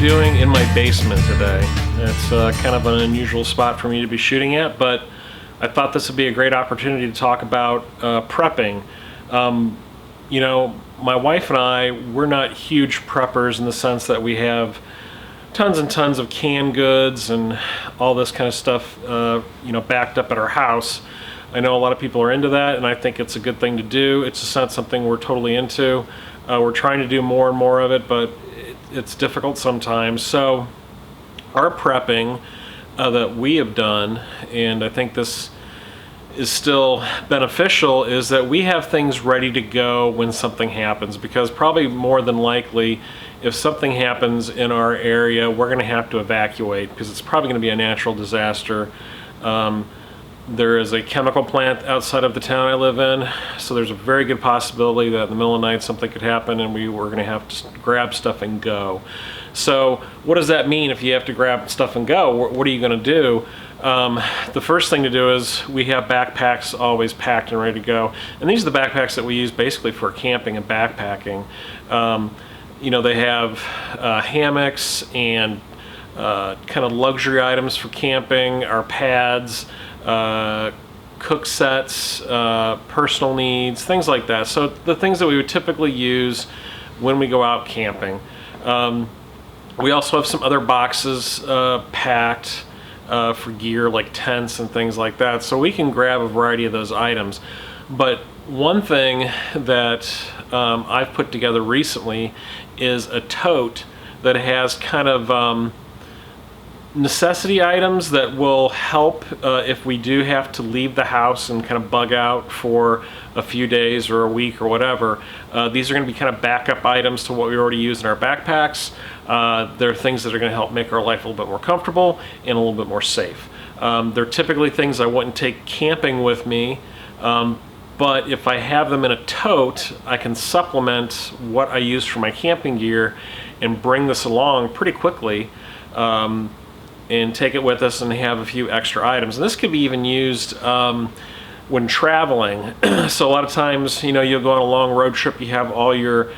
doing in my basement today. It's kind of an unusual spot for me to be shooting at, but I thought this would be a great opportunity to talk about prepping. You know, my wife and I, we're not huge preppers in the sense that we have tons and tons of canned goods and all this kind of stuff, you know, backed up at our house. I know a lot of people are into that, and I think it's a good thing to do. It's just not something we're totally into. We're trying to do more and more of it, but it's difficult sometimes. So our prepping that we have done, and I think this is still beneficial, is that we have things ready to go when something happens, because probably more than likely if something happens in our area, we're going to have to evacuate because it's probably going to be a natural disaster. There is a chemical plant outside of the town I live in, so there's a very good possibility that in the middle of the night something could happen and we were going to have to grab stuff and go. So what does that mean if you have to grab stuff and go? What are you going to do? The first thing to do is we have backpacks always packed and ready to go. And these are the backpacks that we use basically for camping and backpacking. You know, they have hammocks and kind of luxury items for camping, our pads, cook sets, personal needs, things like that. So the things that we would typically use when we go out camping. We also have some other boxes packed for gear like tents and things like that. So we can grab a variety of those items. But one thing that I've put together recently is a tote that has kind of necessity items that will help if we do have to leave the house and kind of bug out for a few days or a week or whatever. These are going to be kind of backup items to what we already use in our backpacks. They're things that are going to help make our life a little bit more comfortable and a little bit more safe. They're typically things I wouldn't take camping with me, but if I have them in a tote, I can supplement what I use for my camping gear and bring this along pretty quickly. And take it with us and have a few extra items. And this could be even used when traveling. So a lot of times, you know, you'll go on a long road trip, you have all your,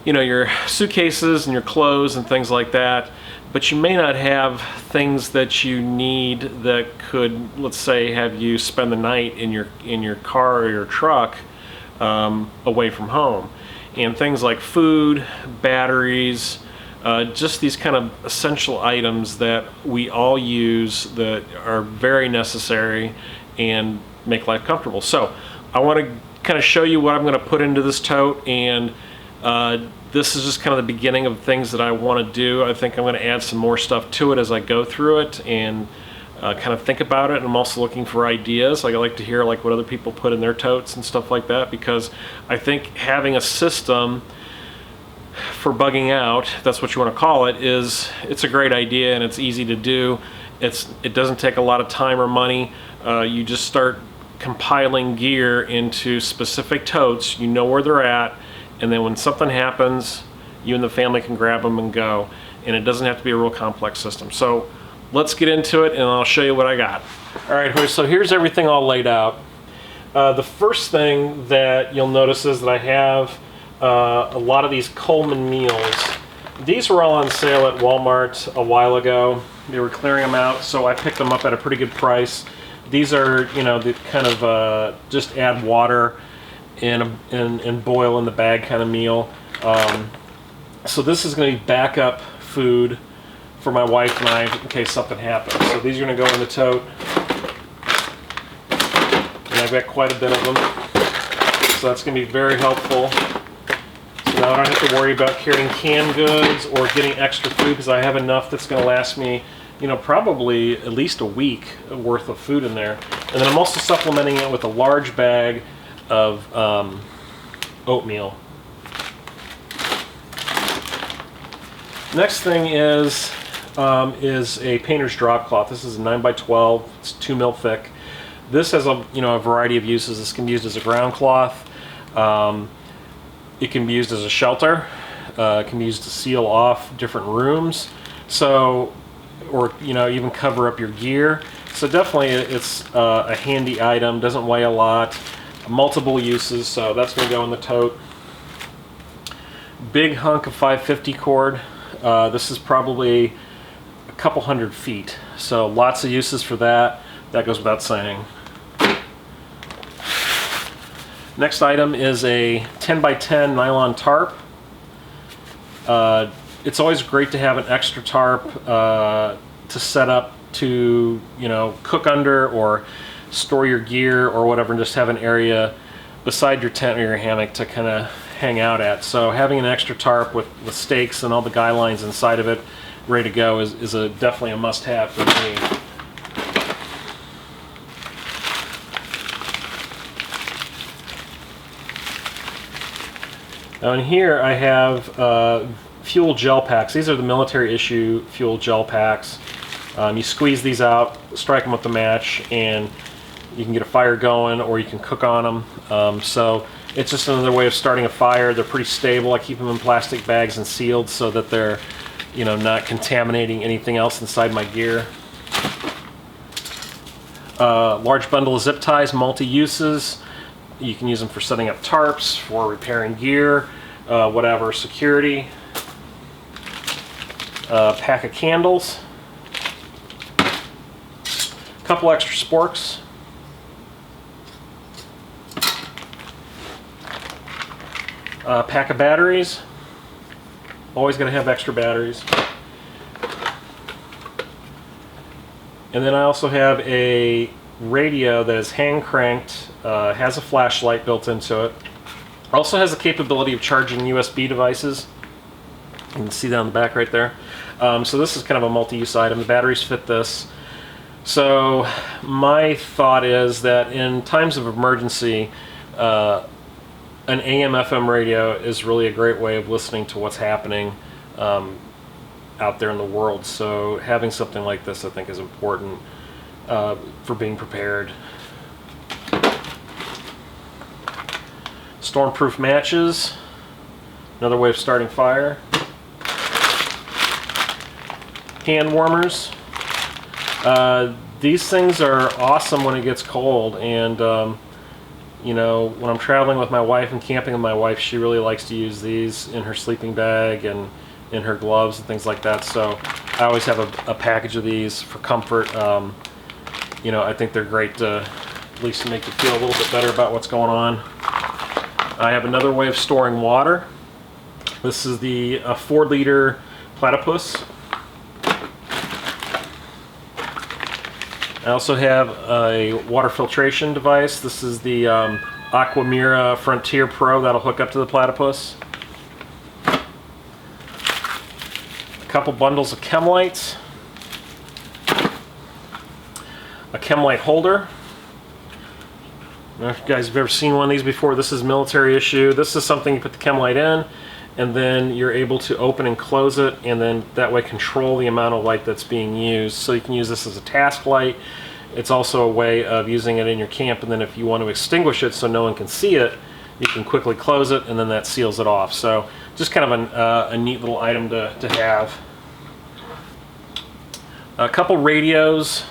you know, your suitcases and your clothes and things like that, but you may not have things that you need that could, let's say, have you spend the night in your car or your truck away from home. And things like food, batteries, just these kind of essential items that we all use that are very necessary and make life comfortable. So I want to kind of show you what I'm going to put into this tote, and this is just kind of the beginning of things that I want to do. I think I'm going to add some more stuff to it as I go through it and kind of think about it. And I'm also looking for ideas. Like, I like to hear like what other people put in their totes and stuff like that, because I think having a system for bugging out, that's what you want to call it, it's a great idea and it's easy to do. It doesn't take a lot of time or money. You just start compiling gear into specific totes. You know where they're at, and then when something happens, you and the family can grab them and go. And it doesn't have to be a real complex system. So let's get into it and I'll show you what I got. All right, so here's everything all laid out. The first thing that you'll notice is that I have a lot of these Coleman meals. These were all on sale at Walmart a while ago. They were clearing them out, so I picked them up at a pretty good price. These are, you know, the kind of just add water and boil in the bag kind of meal. So this is going to be backup food for my wife and I in case something happens. So these are going to go in the tote, and I've got quite a bit of them. So that's going to be very helpful. Now I don't have to worry about carrying canned goods or getting extra food, because I have enough that's going to last me, you know, probably at least a week worth of food in there. And then I'm also supplementing it with a large bag of oatmeal. Next thing is a painter's drop cloth. This is a 9x12. It's 2 mil thick. This has a variety of uses. This can be used as a ground cloth. It can be used as a shelter. It can be used to seal off different rooms. So, or even cover up your gear. So definitely it's a handy item. Doesn't weigh a lot. Multiple uses. So that's going to go in the tote. Big hunk of 550 cord. This is probably a couple 100 feet, so lots of uses for that. That goes without saying. Next item is a 10 by 10 nylon tarp. It's always great to have an extra tarp to set up to, you know, cook under or store your gear or whatever, and just have an area beside your tent or your hammock to kind of hang out at. So having an extra tarp with stakes and all the guy lines inside of it ready to go is definitely a must-have for me. Now in here I have fuel gel packs. These are the military issue fuel gel packs. You squeeze these out, strike them with the match, and you can get a fire going, or you can cook on them. So it's just another way of starting a fire. They're pretty stable. I keep them in plastic bags and sealed so that they're, you know, not contaminating anything else inside my gear. Large bundle of zip ties, multi-uses. You can use them for setting up tarps, for repairing gear, whatever, security. Pack of candles. Couple extra sporks. Pack of batteries. Always going to have extra batteries. And then I also have a radio that is hand cranked, has a flashlight built into it. Also has the capability of charging USB devices. You can see that on the back right there. So this is kind of a multi-use item. The batteries fit this. So my thought is that in times of emergency, an AM/FM radio is really a great way of listening to what's happening out there in the world. So having something like this, I think, is important for being prepared. Stormproof matches, another way of starting fire. Hand warmers. These things are awesome when it gets cold, and you know, when I'm traveling with my wife and camping with my wife, she really likes to use these in her sleeping bag and in her gloves and things like that. So I always have a package of these for comfort. You know, I think they're great to at least make you feel a little bit better about what's going on. I have another way of storing water. This is the 4-liter platypus. I also have a water filtration device. This is the Aquamira Frontier Pro that'll hook up to the platypus. A couple bundles of Chem lights. A Chem light holder. I don't know if you guys have ever seen one of these before. This is military issue. This is something you put the Chem light in, and then you're able to open and close it, and then that way control the amount of light that's being used. So you can use this as a task light. It's also a way of using it in your camp, and then if you want to extinguish it so no one can see it, you can quickly close it, and then that seals it off. So just kind of a neat little item to have. A couple radios.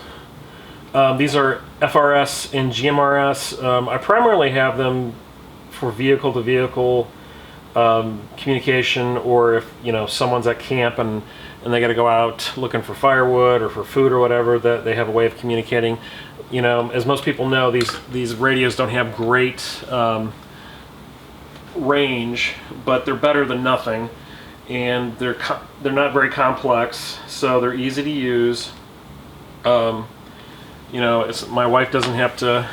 These are FRS and GMRS. I primarily have them for vehicle-to-vehicle communication, or if, you know, someone's at camp and they got to go out looking for firewood or for food or whatever, that they have a way of communicating. You know, as most people know, these radios don't have great range, but they're better than nothing, and they're not very complex, so they're easy to use. You know, my wife doesn't have to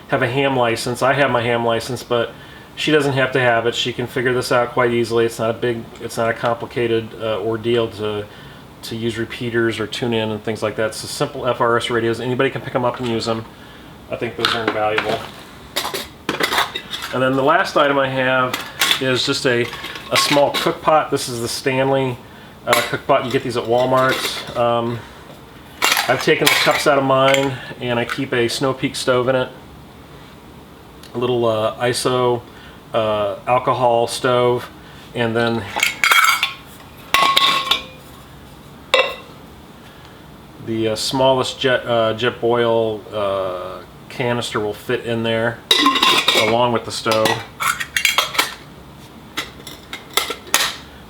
have a ham license. I have my ham license, but she doesn't have to have it. She can figure this out quite easily. It's not a complicated ordeal to use repeaters or tune in and things like that. So simple FRS radios. Anybody can pick them up and use them. I think those are invaluable. And then the last item I have is just a small cook pot. This is the Stanley cook pot. You get these at Walmart. I've taken the cups out of mine, and I keep a Snow Peak stove in it. A little ISO alcohol stove, and then the smallest jet boil canister will fit in there along with the stove.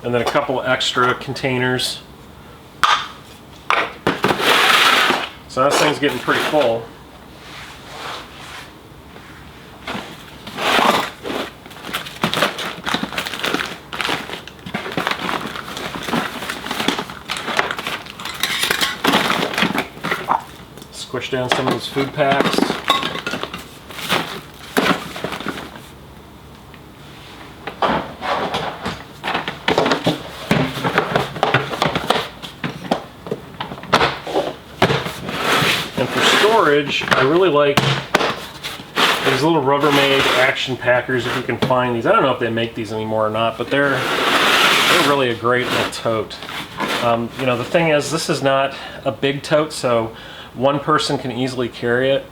and then a couple extra containers. So this thing's getting pretty full. Squish down some of those food packs. And for storage, I really like these little Rubbermaid action packers, if you can find these. I don't know if they make these anymore or not, but they're really a great little tote. You know, the thing is, this is not a big tote, so one person can easily carry it.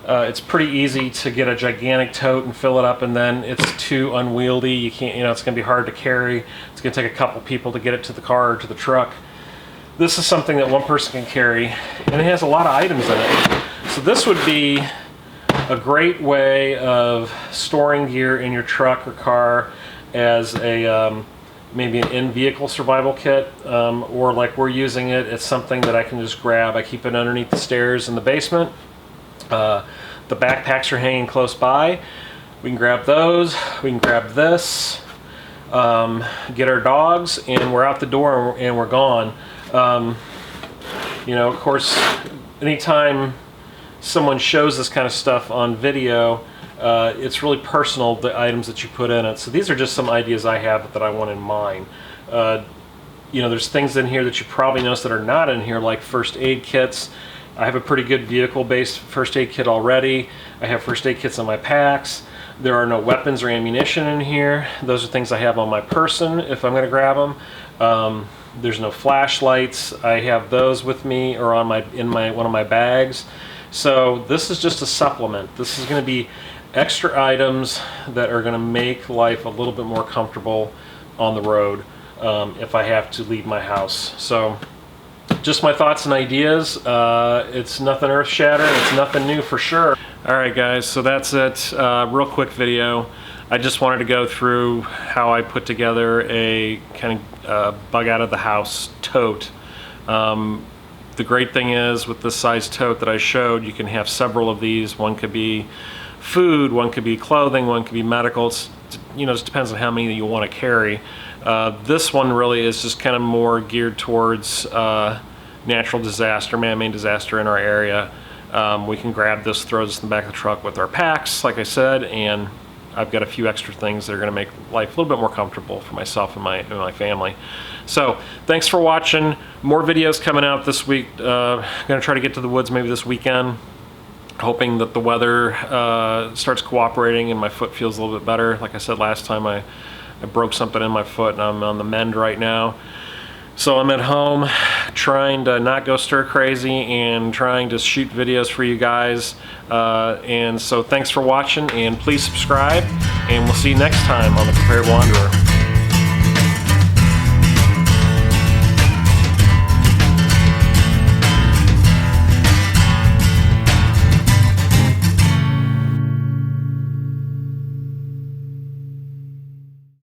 It's pretty easy to get a gigantic tote and fill it up, and then it's too unwieldy. You can't, you know, it's going to be hard to carry. It's going to take a couple people to get it to the car or to the truck. This is something that one person can carry, and it has a lot of items in it. So this would be a great way of storing gear in your truck or car as a maybe an in-vehicle survival kit, or like we're using it, it's something that I can just grab. I keep it underneath the stairs in the basement. The backpacks are hanging close by. We can grab those. We can grab this, get our dogs, and we're out the door and we're gone. You know, of course, anytime someone shows this kind of stuff on video, it's really personal, the items that you put in it. So these are just some ideas I have that I want in mind. You know, there's things in here that you probably notice that are not in here, like first aid kits. I have a pretty good vehicle-based first aid kit already. I have first aid kits on my packs. There are no weapons or ammunition in here. Those are things I have on my person if I'm going to grab them. There's no flashlights. I have those with me or on one of my bags. So this is just a supplement. This is going to be extra items that are going to make life a little bit more comfortable on the road if I have to leave my house. So just my thoughts and ideas. It's nothing earth-shattering. It's nothing new for sure. All right, guys, so that's it. Real quick video. I just wanted to go through how I put together a kind of bug out of the house tote. The great thing is with this size tote that I showed, you can have several of these. One could be food, one could be clothing, one could be medical. It's, you know, it just depends on how many you want to carry. This one really is just kind of more geared towards natural disaster, man-made disaster in our area. We can grab this, throw this in the back of the truck with our packs, like I said, and I've got a few extra things that are going to make life a little bit more comfortable for myself and my family. So thanks for watching. More videos coming out this week. I'm going to try to get to the woods maybe this weekend, hoping that the weather starts cooperating and my foot feels a little bit better. Like I said last time, I broke something in my foot and I'm on the mend right now. So I'm at home trying to not go stir crazy and trying to shoot videos for you guys. And so thanks for watching, and please subscribe, and we'll see you next time on The Prepared Wanderer.